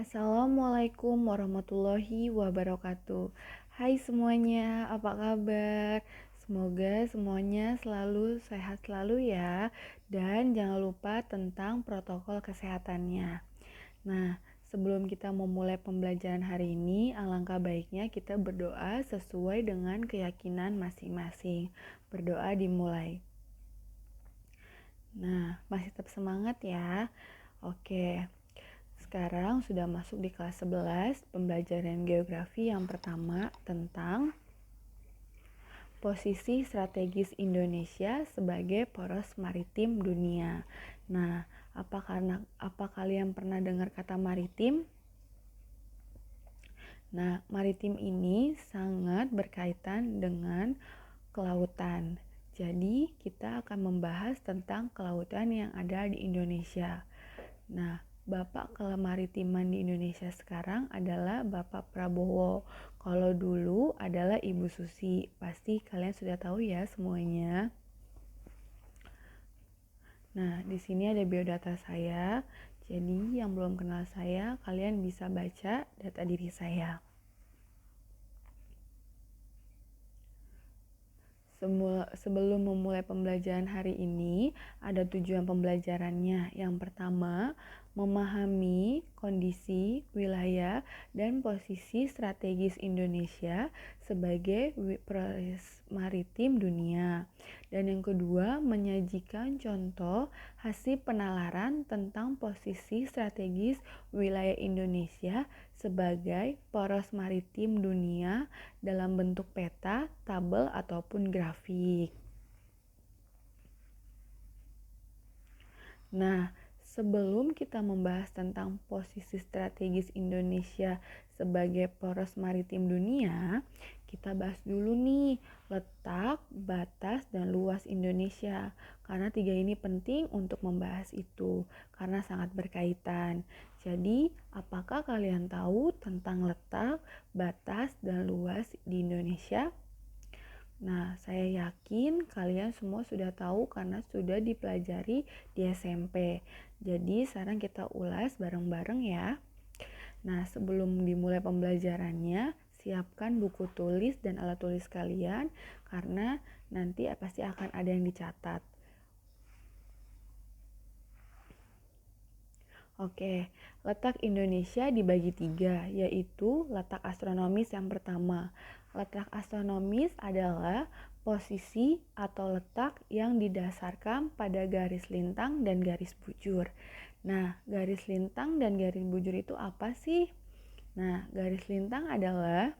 Assalamualaikum warahmatullahi wabarakatuh. Hai semuanya, apa kabar? Semoga semuanya selalu sehat selalu ya. Dan jangan lupa tentang protokol kesehatannya. Nah, sebelum kita memulai pembelajaran hari ini, alangkah baiknya kita berdoa sesuai dengan keyakinan masing-masing. Berdoa dimulai. Nah, masih tetap semangat ya. Oke. Sekarang sudah masuk di kelas 11 pembelajaran geografi yang pertama tentang posisi strategis Indonesia sebagai poros maritim dunia. Nah, apa kalian pernah dengar kata maritim? Nah, maritim ini sangat berkaitan dengan kelautan. Jadi, kita akan membahas tentang kelautan yang ada di Indonesia. Nah, Bapak Kemaritiman di Indonesia sekarang adalah Bapak Prabowo. Kalau dulu adalah Ibu Susi. Pasti kalian sudah tahu ya semuanya. Nah, di sini ada biodata saya. Jadi, yang belum kenal saya, kalian bisa baca data diri saya. Sebelum memulai pembelajaran hari ini, ada tujuan pembelajarannya. Yang pertama, memahami kondisi, wilayah, dan posisi strategis Indonesia sebagai poros maritim dunia. Dan yang kedua, menyajikan contoh hasil penalaran tentang posisi strategis wilayah Indonesia sebagai poros maritim dunia dalam bentuk peta, tabel, ataupun grafik. Nah, sebelum kita membahas tentang posisi strategis Indonesia sebagai poros maritim dunia, kita bahas dulu nih letak, batas, dan luas Indonesia. Karena tiga ini penting untuk membahas itu, karena sangat berkaitan. Jadi, apakah kalian tahu tentang letak, batas, dan luas di Indonesia? Nah, saya yakin kalian semua sudah tahu karena sudah dipelajari di SMP. Jadi, sekarang kita ulas bareng-bareng ya. Nah, sebelum dimulai pembelajarannya, siapkan buku tulis dan alat tulis kalian karena nanti pasti akan ada yang dicatat. Oke, letak Indonesia dibagi tiga, yaitu letak astronomis yang pertama. Letak astronomis adalah posisi atau letak yang didasarkan pada garis lintang dan garis bujur. Nah, garis lintang dan garis bujur itu apa sih? Nah, garis lintang adalah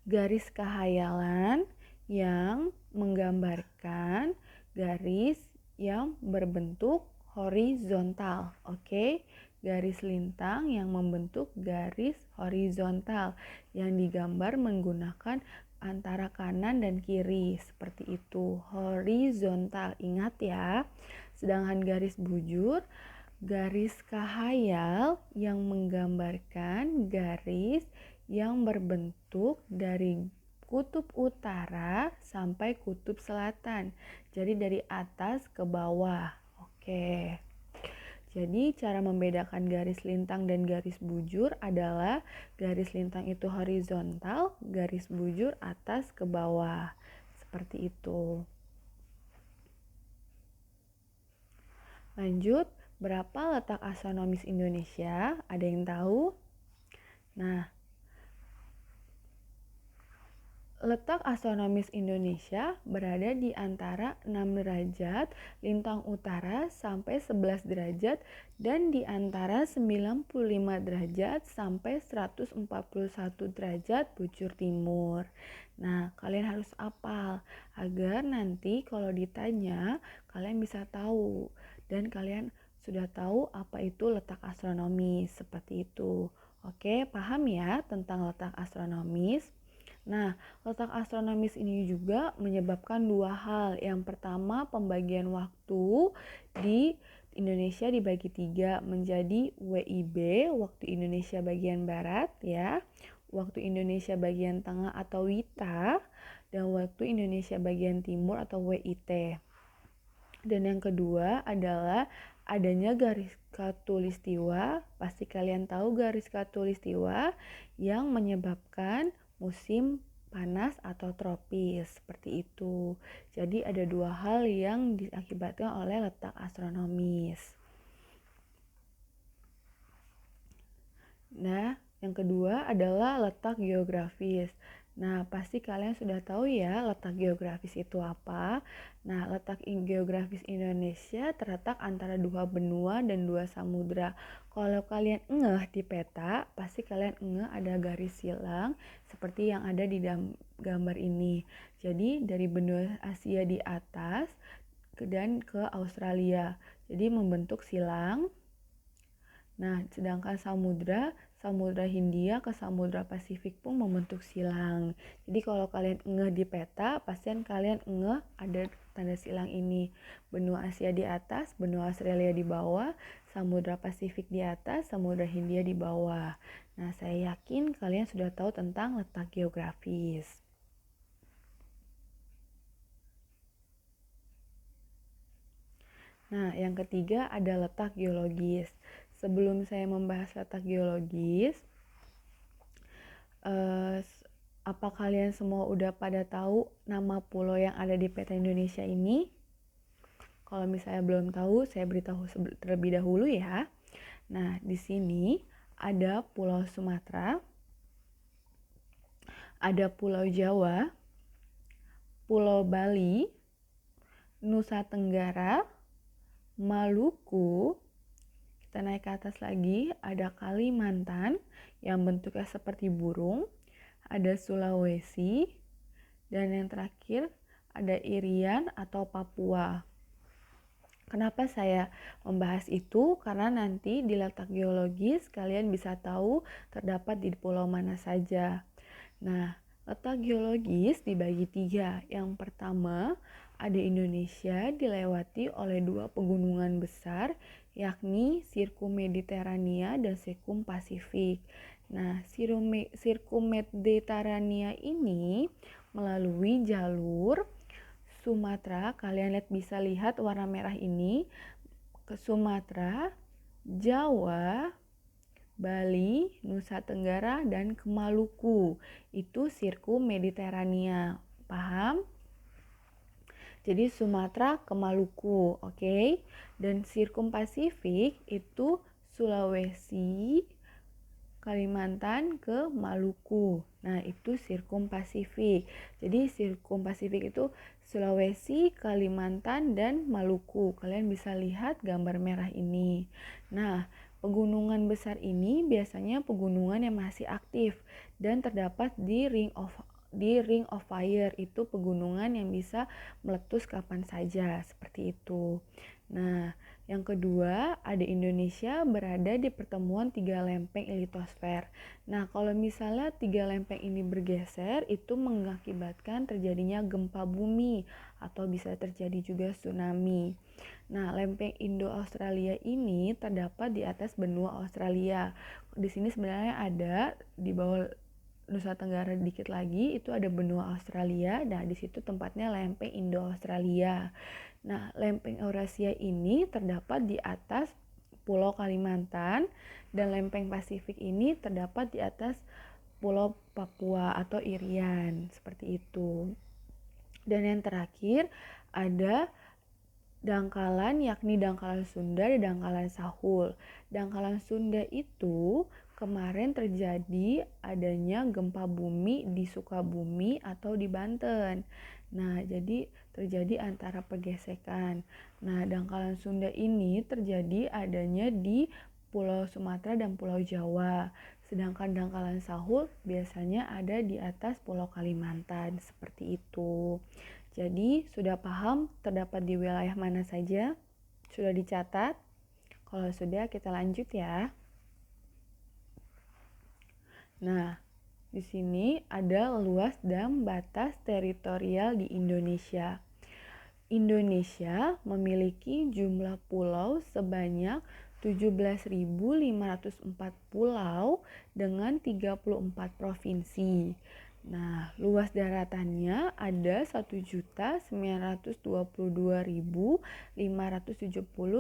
garis khayalan yang menggambarkan garis yang berbentuk horizontal. Oke, garis lintang yang membentuk garis horizontal yang digambar menggunakan antara kanan dan kiri seperti itu, horizontal. Ingat ya. Sedangkan garis bujur, garis khayal yang menggambarkan garis yang berbentuk dari kutub utara sampai kutub selatan. Jadi dari atas ke bawah. Oke. Jadi cara membedakan garis lintang dan garis bujur adalah garis lintang itu horizontal, garis bujur atas ke bawah. Seperti itu. Lanjut, berapa letak astronomis Indonesia? Ada yang tahu? Nah, letak astronomis Indonesia berada di antara 6 derajat lintang utara sampai 11 derajat dan di antara 95 derajat sampai 141 derajat bujur timur. Nah, kalian harus hafal agar nanti kalau ditanya kalian bisa tahu dan kalian sudah tahu apa itu letak astronomis seperti itu. Oke, paham ya tentang letak astronomis? Nah, letak astronomis ini juga menyebabkan dua hal. Yang pertama, pembagian waktu di Indonesia dibagi tiga menjadi WIB, waktu Indonesia bagian barat ya, waktu Indonesia bagian tengah atau WITA, dan waktu Indonesia bagian timur atau WIT. Dan yang kedua adalah adanya garis khatulistiwa. Pasti kalian tahu garis khatulistiwa yang menyebabkan musim panas atau tropis, seperti itu. Jadi ada dua hal yang diakibatkan oleh letak astronomis. Nah, yang kedua adalah letak geografis. Nah, pasti kalian sudah tahu ya letak geografis itu apa. Nah, letak geografis Indonesia terletak antara dua benua dan dua samudra. Kalau kalian ngeh di peta, pasti kalian ngeh ada garis silang seperti yang ada di gambar ini. Jadi, dari benua Asia di atas dan ke Australia. Jadi, membentuk silang. Nah, sedangkan Samudra Hindia ke Samudra Pasifik pun membentuk silang. Jadi kalau kalian ngeh di peta, pastikan kalian ngeh ada tanda silang ini. Benua Asia di atas, benua Australia di bawah, Samudra Pasifik di atas, Samudra Hindia di bawah. Nah, saya yakin kalian sudah tahu tentang letak geografis. Nah, yang ketiga ada letak geologis. Sebelum saya membahas letak geologis, apa kalian semua udah pada tahu nama pulau yang ada di peta Indonesia ini? Kalau misalnya belum tahu, saya beritahu terlebih dahulu ya. Nah, di sini ada Pulau Sumatera, ada Pulau Jawa, Pulau Bali, Nusa Tenggara, Maluku. Kita naik ke atas lagi, ada Kalimantan yang bentuknya seperti burung, ada Sulawesi, dan yang terakhir ada Irian atau Papua. Kenapa saya membahas itu? Karena nanti di letak geologis kalian bisa tahu terdapat di pulau mana saja. Nah, letak geologis dibagi tiga. Yang pertama, ada Indonesia dilewati oleh dua pegunungan besar, yakni Sirkum Mediterania dan Sirkum Pasifik. Nah, Sirkum Mediterania ini melalui jalur Sumatera. Kalian bisa lihat warna merah ini, ke Sumatera, Jawa, Bali, Nusa Tenggara, dan ke Maluku. Itu Sirkum Mediterania. Paham? Jadi Sumatera ke Maluku, oke? Dan Sirkum Pasifik itu Sulawesi, Kalimantan ke Maluku. Nah, itu Sirkum Pasifik. Jadi Sirkum Pasifik itu Sulawesi, Kalimantan, dan Maluku. Kalian bisa lihat gambar merah ini. Nah, pegunungan besar ini biasanya pegunungan yang masih aktif dan terdapat di Ring of Fire. Itu pegunungan yang bisa meletus kapan saja, seperti itu. Nah, yang kedua, ada Indonesia berada di pertemuan tiga lempeng litosfer. Nah, kalau misalnya tiga lempeng ini bergeser, itu mengakibatkan terjadinya gempa bumi atau bisa terjadi juga tsunami. Nah, lempeng Indo-Australia ini terdapat di atas benua Australia. Di sini sebenarnya ada di bawah Nusa Tenggara dikit lagi, itu ada benua Australia. Nah, di situ tempatnya lempeng Indo-Australia. Nah, lempeng Eurasia ini terdapat di atas Pulau Kalimantan dan lempeng Pasifik ini terdapat di atas Pulau Papua atau Irian, seperti itu. Dan yang terakhir ada dangkalan, yakni dangkalan Sunda dan dangkalan Sahul. Dangkalan Sunda itu kemarin terjadi adanya gempa bumi di Sukabumi atau di Banten. Nah, jadi terjadi antara pergesekan. Nah, dangkalan Sunda ini terjadi adanya di Pulau Sumatera dan Pulau Jawa. Sedangkan dangkalan Sahul biasanya ada di atas Pulau Kalimantan, seperti itu. Jadi, sudah paham terdapat di wilayah mana saja? Sudah dicatat? Kalau sudah, kita lanjut ya. Nah, di sini ada luas dan batas teritorial di Indonesia. Indonesia memiliki jumlah pulau sebanyak 17.504 pulau dengan 34 provinsi. Nah, luas daratannya ada 1.922.570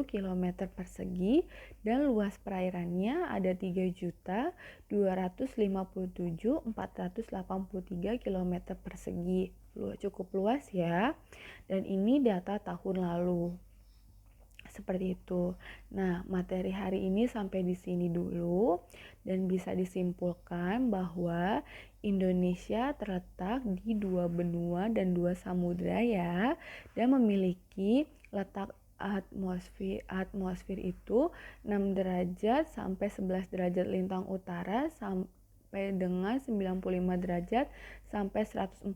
km persegi dan luas perairannya ada 3.257.483 km persegi. Cukup luas ya. Dan ini data tahun lalu. Seperti itu. Nah, materi hari ini sampai di sini dulu dan bisa disimpulkan bahwa Indonesia terletak di 2 benua dan 2 samudra ya, dan memiliki letak atmosfer itu 6 derajat sampai 11 derajat lintang utara sampai dengan 95 derajat sampai 141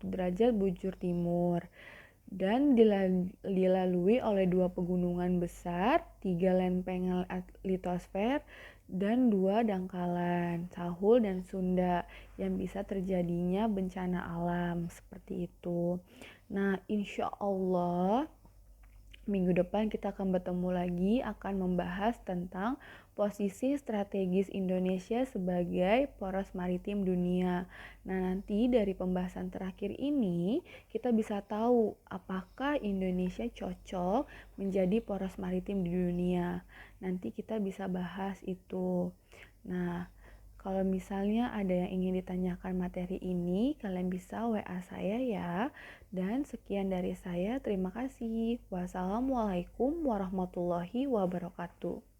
derajat bujur timur, dan dilalui oleh 2 pegunungan besar, 3 lempengan litosfer, dan 2 dangkalan, Sahul dan Sunda, yang bisa terjadinya bencana alam seperti itu. Nah, insya Allah minggu depan kita akan bertemu lagi, akan membahas tentang posisi strategis Indonesia sebagai poros maritim dunia. Nah, nanti dari pembahasan terakhir ini kita bisa tahu apakah Indonesia cocok menjadi poros maritim di dunia. Nanti kita bisa bahas itu. Nah, kalau misalnya ada yang ingin ditanyakan materi ini, kalian bisa WA saya ya. Dan sekian dari saya, terima kasih. Wassalamualaikum warahmatullahi wabarakatuh.